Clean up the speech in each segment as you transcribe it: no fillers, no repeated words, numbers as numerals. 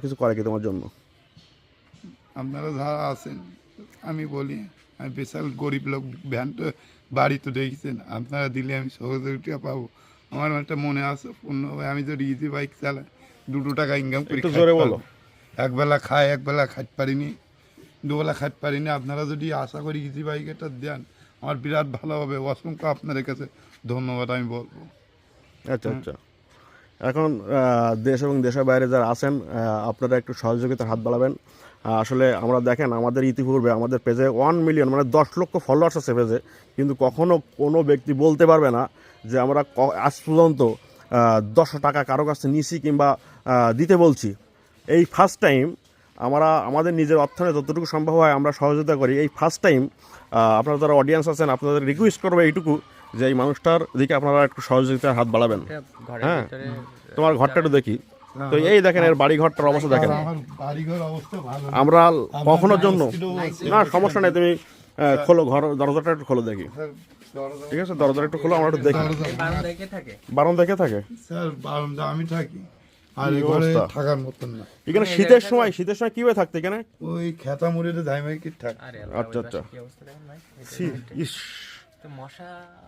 কিছু করে কি তোমার জন্য? আপনারা যারা আছেন আমি বলি, আমি বিশাল গরিব লোক, ভ্যানটা বাড়ি তো দেখছেন, আপনারা দিলে আমি সহযোগিতা পাবো। আমার একটা মনে আছে পূর্ণ হবে, আমি যদি ইজি বাইক চালাই 2 টাকা ইনকাম করি, একটু জোরে বলো। একবেলা খাই, একবেলা খাইতে পারিনি, দুবেলা খাইতে পারিনি। আপনারা যদি আশা করি ইজি বাইক এটা দেন আমার বিরাট ভালো হবে। অসংখ্য আপনাদের কাছে ধন্যবাদ আমি বলবো। আচ্ছা আচ্ছা, এখন দেশ এবং দেশের বাইরে যারা আছেন আপনারা একটু সহযোগিতার হাত বাড়াবেন। আসলে আমরা দেখেন আমাদের ইতিপূর্বে আমাদের পেজে 1 মিলিয়ন মানে 10 লক্ষ ফলোয়ার্স আছে পেজে, কিন্তু কখনো কোনো ব্যক্তি বলতে পারবে না যে আমরা আজ পর্যন্ত 10 টাকা কারো কাছে নিছি কিংবা দিতে বলছি। এই ফার্স্ট টাইম আমরা আমাদের নিজের অর্থনে যতটুকু সম্ভব হয় আমরা সহযোগিতা করি। এই ফার্স্ট টাইম আপনারা যারা অডিয়েন্স আছেন আপনাদের রিকোয়েস্ট করবে এইটুকু যে এই মানুষটার দিকে আপনারা একটু সহযোগিতার হাত বাড়াবেন। হ্যাঁ, তোমার ঘরটা একটু দেখি। তো এই দেখেন এর বাড়ি ঘরটার অবস্থা দেখেন। আমার বাড়িঘর অবস্থা ভালো না। আমরা কখনোর জন্য না, সমস্যা নেই, তুমি খোলো, ঘর দরজাটা একটু খোলো দেখি। ঠিক আছে, দরজাটা একটু খোলো, আমরা একটু দেখি। বারান্দা দেখে থাকে স্যার বারান্দা আমি থাকি, আর কি এই ঘরে অবস্থা? থাকার মতন না। এখানে শীতের সময় কিভাবে থাকতে এখানে? ওই খেতা মুড়িতে ধাইমাইকি থাক। আচ্ছা আচ্ছা, ইস।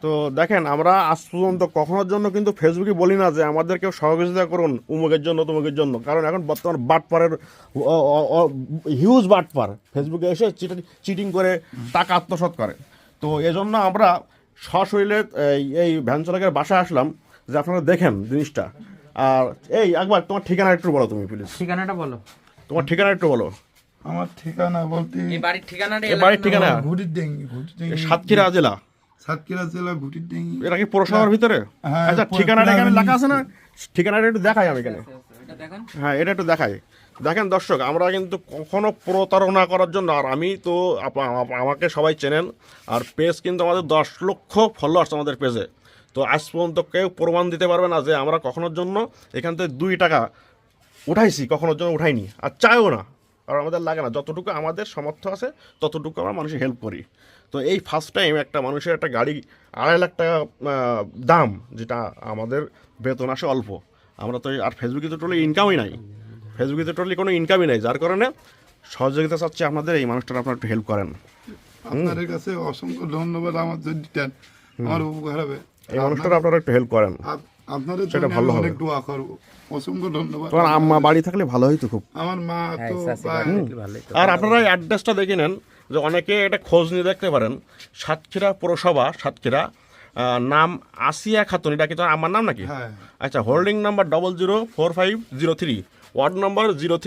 তো দেখেন আমরা আজ পর্যন্ত কখনোর জন্য কিন্তু ফেসবুকে বলি না যে আমাদেরকেও সহযোগিতা করুন উমুকের জন্য তুমুকের জন্য, কারণ এখন বর্তমান বাটপারের হিউজ বাটপার ফেসবুকে এসে চিটিং করে টাকা আত্মসাৎ করে। তো এজন্য আমরা সশরীরে এই ভ্যান চালকের বাসায় আসলাম যে আপনারা দেখেন জিনিসটা। আর এই একবার তোমার ঠিকানা একটু বলো, তুমি প্লিজ ঠিকানাটা বলো। তোমার ঠিকানা একটু বলো। আমার ঠিকানা বলতে এই বাড়ির ঠিকানাটা এই বাড়ির ঠিকানা ঘুটির ডেঙ্গি, সাতক্ষীরা জেলা, সাতক্ষীরা জেলা ঘুটির ডেঙ্গি। এটা কি পৌরসভার ভিতরে? হ্যাঁ, আচ্ছা, ঠিকানাটা এখানে লেখা আছে না? ঠিকানাটা একটু দেখাই আমি এখানে। এটা দেখেন। হ্যাঁ, এটা একটু দেখাই। দেখেন দর্শক, আমরা কিন্তু কখনো প্রতারণা করার জন্য, আর আমি তো আমাকে সবাই চেনেন, আর পেজ কিন্তু আমাদের 10 লক্ষ ফলোয়ার্স আমাদের পেজে। তো আজ পর্যন্ত কেউ প্রমাণ দিতে পারবে না যে আমরা কখনোর জন্য এখান থেকে 2 টাকা উঠাইছি, কখনোর জন্য উঠাইনি, আর চাইও না, আর আমাদের লাগে না। যতটুকু আমাদের সামর্থ্য আছে ততটুকু আমরা মানুষের হেল্প করি। তো এই ফার্স্ট টাইম একটা মানুষের একটা গাড়ি 2.5 লাখ টাকা দাম, যেটা আমাদের বেতন আসে অল্প। আমরা তো আর ফেসবুকে তো টোটালি ইনকামই নাই, ফেসবুকে তো টোটালি কোনো ইনকামই নাই, যার কারণে সহযোগিতা চাচ্ছি আপনাদের, এই মানুষটার আপনারা একটু হেল্প করেন। আপনাদের কাছে অসংখ্য ধন্যবাদ, আমার যদি দেন আমার উপকার হবে। এই মানুষটার আপনারা একটু হেল্প করেন, আপনাদের সেটা জন্য ভালো আমি হবে। অনেক দোয়া করবো। অসংখ্য ধন্যবাদ। তোমার আম্মা বাড়ি থাকলে ভালো হইতো খুব। আমার মা তো আর আপনারা এই অ্যাড্রেসটা দেখে নেন, যে অনেকে এটা খোঁজ নিয়ে দেখতে পারেন। সাতক্ষীরা পৌরসভা, সাতক্ষীরা, নাম আসিয়া খাতুন, এটা কি তোমার আমার নাম নাকি? হ্যাঁ। আচ্ছা, হোল্ডিং নাম্বার 004503, ওয়ার্ড নাম্বার 03।